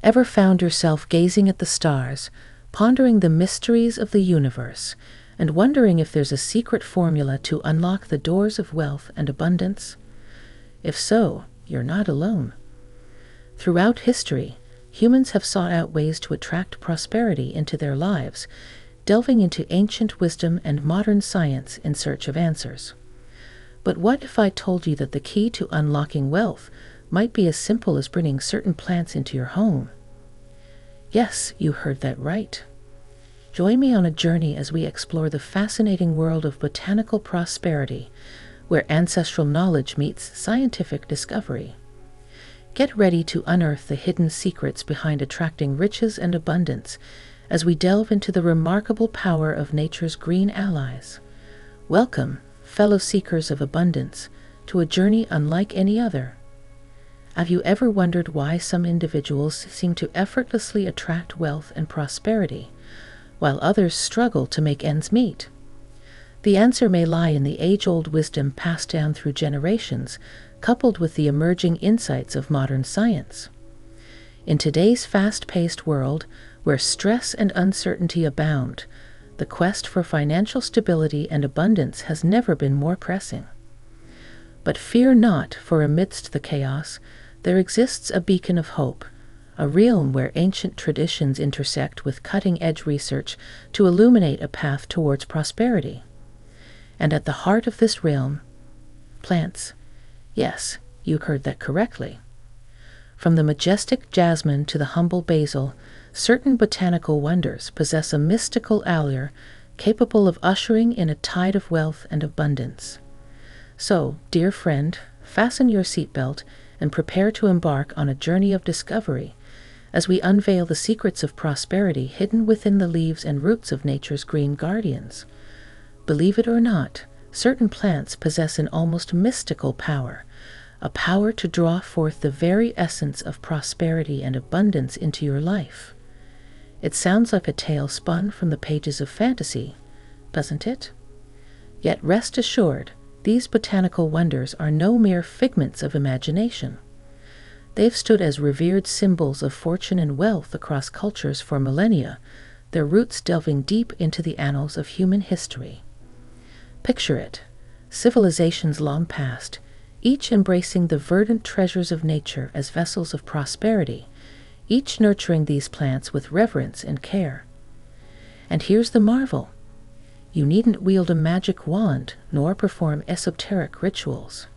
Ever found yourself gazing at the stars, pondering the mysteries of the universe, and wondering if there's a secret formula to unlock the doors of wealth and abundance? If so, you're not alone. Throughout history, humans have sought out ways to attract prosperity into their lives, delving into ancient wisdom and modern science in search of answers. But what if I told you that the key to unlocking wealth might be as simple as bringing certain plants into your home? Yes, you heard that right. Join me on a journey as we explore the fascinating world of botanical prosperity, where ancestral knowledge meets scientific discovery. Get ready to unearth the hidden secrets behind attracting riches and abundance as we delve into the remarkable power of nature's green allies. Welcome, fellow seekers of abundance, to a journey unlike any other. Have you ever wondered why some individuals seem to effortlessly attract wealth and prosperity, while others struggle to make ends meet? The answer may lie in the age-old wisdom passed down through generations, coupled with the emerging insights of modern science. In today's fast-paced world, where stress and uncertainty abound, the quest for financial stability and abundance has never been more pressing. But fear not, for amidst the chaos, there exists a beacon of hope, a realm where ancient traditions intersect with cutting-edge research to illuminate a path towards prosperity. And at the heart of this realm, plants. Yes, you heard that correctly. From the majestic jasmine to the humble basil, certain botanical wonders possess a mystical allure capable of ushering in a tide of wealth and abundance. So, dear friend, fasten your seatbelt and prepare to embark on a journey of discovery as we unveil the secrets of prosperity hidden within the leaves and roots of nature's green guardians. Believe it or not, certain plants possess an almost mystical power, a power to draw forth the very essence of prosperity and abundance into your life. It sounds like a tale spun from the pages of fantasy, doesn't it? Yet rest assured, these botanical wonders are no mere figments of imagination. They've stood as revered symbols of fortune and wealth across cultures for millennia, their roots delving deep into the annals of human history. Picture it, civilizations long past, each embracing the verdant treasures of nature as vessels of prosperity, each nurturing these plants with reverence and care. And here's the marvel. You needn't wield a magic wand nor perform esoteric rituals.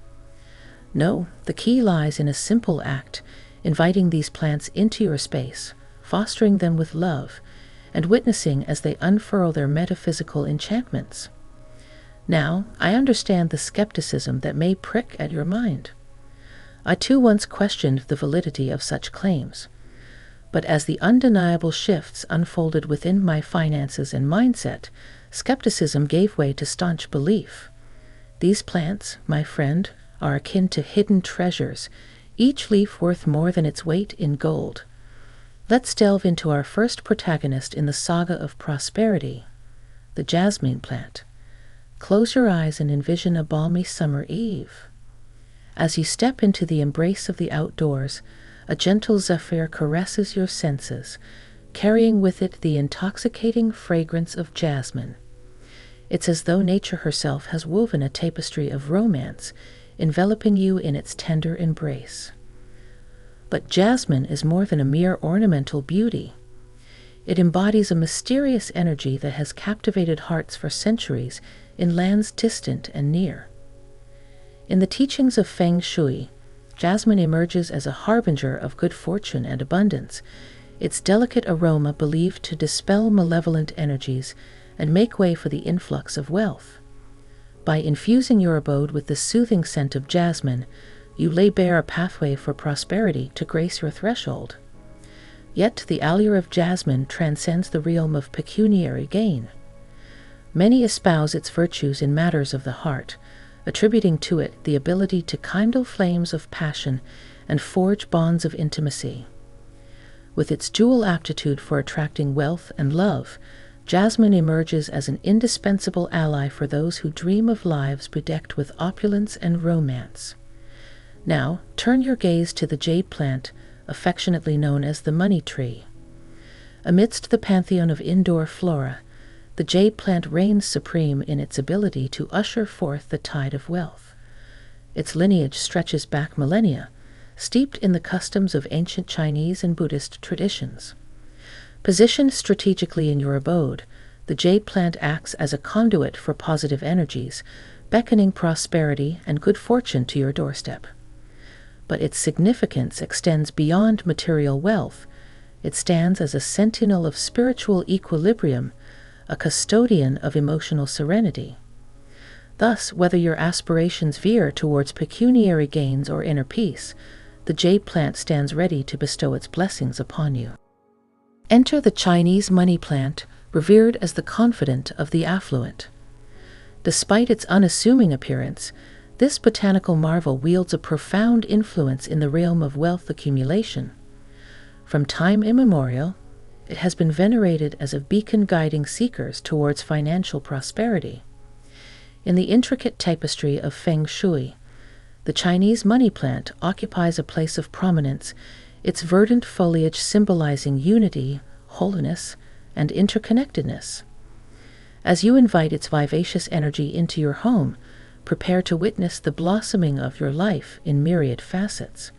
No, the key lies in a simple act, inviting these plants into your space, fostering them with love, and witnessing as they unfurl their metaphysical enchantments. Now, I understand the skepticism that may prick at your mind. I too once questioned the validity of such claims. But as the undeniable shifts unfolded within my finances and mindset, skepticism gave way to staunch belief. These plants, my friend, are akin to hidden treasures, each leaf worth more than its weight in gold. Let's delve into our first protagonist in the saga of prosperity, the jasmine plant. Close your eyes and envision a balmy summer eve. As you step into the embrace of the outdoors, a gentle zephyr caresses your senses, carrying with it the intoxicating fragrance of jasmine. It's as though nature herself has woven a tapestry of romance, enveloping you in its tender embrace. But jasmine is more than a mere ornamental beauty. It embodies a mysterious energy that has captivated hearts for centuries in lands distant and near. In the teachings of Feng Shui, jasmine emerges as a harbinger of good fortune and abundance, its delicate aroma believed to dispel malevolent energies and make way for the influx of wealth. By infusing your abode with the soothing scent of jasmine, you lay bare a pathway for prosperity to grace your threshold. Yet the allure of jasmine transcends the realm of pecuniary gain. Many espouse its virtues in matters of the heart, attributing to it the ability to kindle flames of passion and forge bonds of intimacy. With its dual aptitude for attracting wealth and love, jasmine emerges as an indispensable ally for those who dream of lives bedecked with opulence and romance. Now, turn your gaze to the jade plant, affectionately known as the money tree. Amidst the pantheon of indoor flora, the jade plant reigns supreme in its ability to usher forth the tide of wealth. Its lineage stretches back millennia, steeped in the customs of ancient Chinese and Buddhist traditions. Positioned strategically in your abode, the jade plant acts as a conduit for positive energies, beckoning prosperity and good fortune to your doorstep. But its significance extends beyond material wealth. It stands as a sentinel of spiritual equilibrium, a custodian of emotional serenity. Thus, whether your aspirations veer towards pecuniary gains or inner peace, the jade plant stands ready to bestow its blessings upon you. Enter the Chinese money plant, revered as the confidant of the affluent. Despite its unassuming appearance, this botanical marvel wields a profound influence in the realm of wealth accumulation. From time immemorial, it has been venerated as a beacon guiding seekers towards financial prosperity. In the intricate tapestry of feng shui, the Chinese money plant occupies a place of prominence, its verdant foliage symbolizing unity, holiness, and interconnectedness. As you invite its vivacious energy into your home, prepare to witness the blossoming of your life in myriad facets.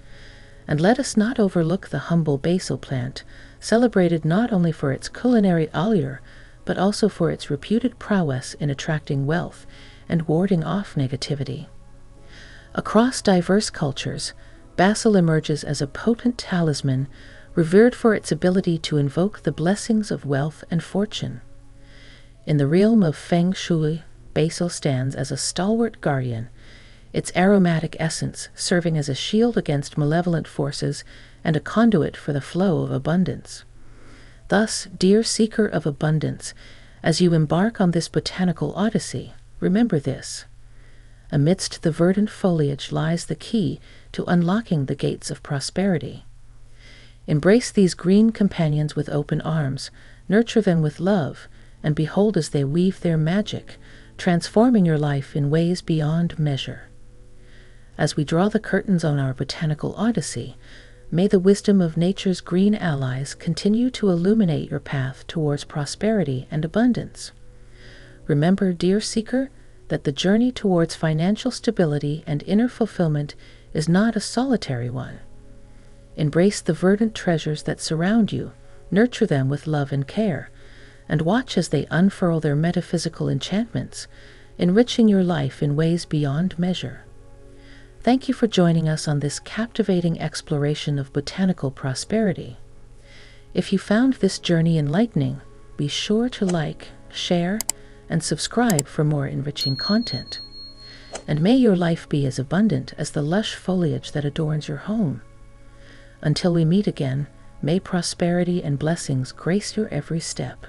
And let us not overlook the humble basil plant, celebrated not only for its culinary allure, but also for its reputed prowess in attracting wealth and warding off negativity. Across diverse cultures, basil emerges as a potent talisman, revered for its ability to invoke the blessings of wealth and fortune. In the realm of feng shui, basil stands as a stalwart guardian, its aromatic essence serving as a shield against malevolent forces and a conduit for the flow of abundance. Thus, dear seeker of abundance, as you embark on this botanical odyssey, remember this: amidst the verdant foliage lies the key to unlocking the gates of prosperity. Embrace these green companions with open arms, nurture them with love, and behold as they weave their magic, transforming your life in ways beyond measure. As we draw the curtains on our botanical odyssey, may the wisdom of nature's green allies continue to illuminate your path towards prosperity and abundance. Remember, dear seeker, that the journey towards financial stability and inner fulfillment is not a solitary one. Embrace the verdant treasures that surround you, nurture them with love and care, and watch as they unfurl their metaphysical enchantments, enriching your life in ways beyond measure. Thank you for joining us on this captivating exploration of botanical prosperity. If you found this journey enlightening, be sure to like, share, and subscribe for more enriching content. And may your life be as abundant as the lush foliage that adorns your home. Until we meet again, may prosperity and blessings grace your every step.